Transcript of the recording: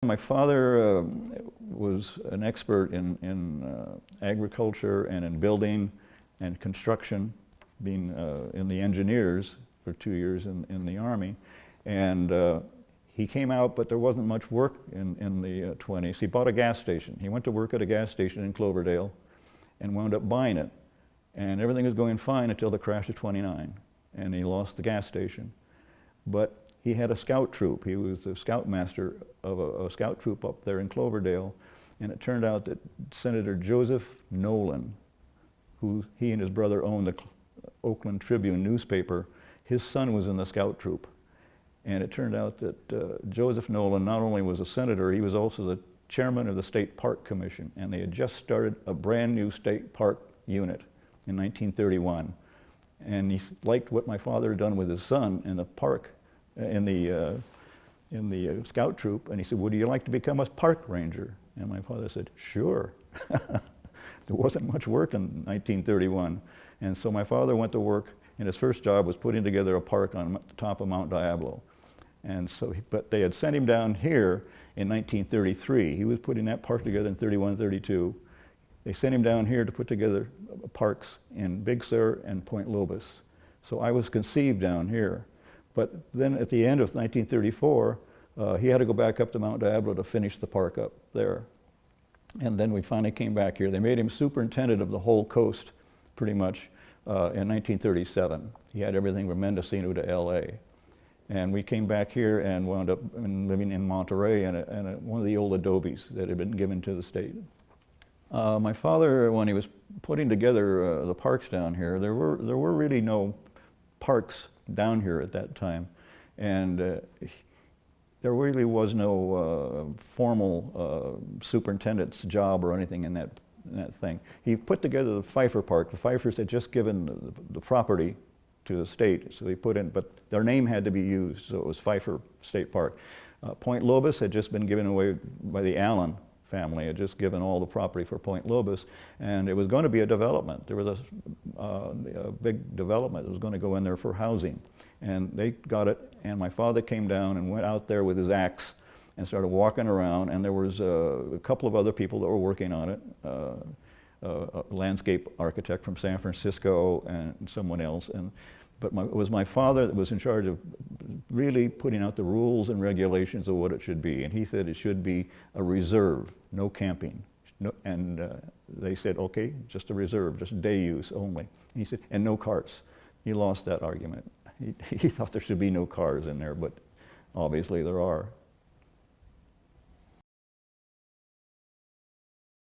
My father was an expert in agriculture and in building and construction, being in the engineers for 2 years in the Army. And he came out, but there wasn't much work in the 20s. He bought a gas station. He went to work at a gas station in Cloverdale and wound up buying it. And everything was going fine until the crash of '29, and he lost the gas station. But he had a scout troop. He was the scoutmaster of a scout troop up there in Cloverdale, and it turned out that Senator Joseph Nolan, who he and his brother owned the Oakland Tribune newspaper, his son was in the scout troop. And it turned out that Joseph Nolan not only was a senator, he was also the chairman of the State Park Commission, and they had just started a brand new state park unit in 1931. And he liked what my father had done with his son in the park, in the scout troop, and he said, "Would you like to become a park ranger?" And my father said, "Sure." There wasn't much work in 1931. And so my father went to work, and his first job was putting together a park on the top of Mount Diablo. And so, but they had sent him down here in 1933. He was putting that park together in 31, 32. They sent him down here to put together parks in Big Sur and Point Lobos. So I was conceived down here. But then at the end of 1934, he had to go back up to Mount Diablo to finish the park up there. And then we finally came back here. They made him superintendent of the whole coast, pretty much, in 1937. He had everything from Mendocino to LA. And we came back here and wound up living in Monterey in one of the old adobes that had been given to the state. My father, when he was putting together the parks down here, there were really no parks down here at that time. And there really was no formal superintendent's job or anything in that thing. He put together the Pfeiffer Park. The Pfeiffers had just given the property to the state, so he put in, but their name had to be used, so it was Pfeiffer State Park. Point Lobos had just been given away by the Allen family, had just given all the property for Point Lobos, and it was going to be a development. There was a big development that was going to go in there for housing, and they got it, and my father came down and went out there with his axe and started walking around, and there was a couple of other people that were working on it, a landscape architect from San Francisco and someone else, but it was my father that was in charge of really putting out the rules and regulations of what it should be. And he said it should be a reserve, no camping. And they said, okay, just a reserve, just day use only. And he said, and no carts. He lost that argument. He thought there should be no cars in there, but obviously there are.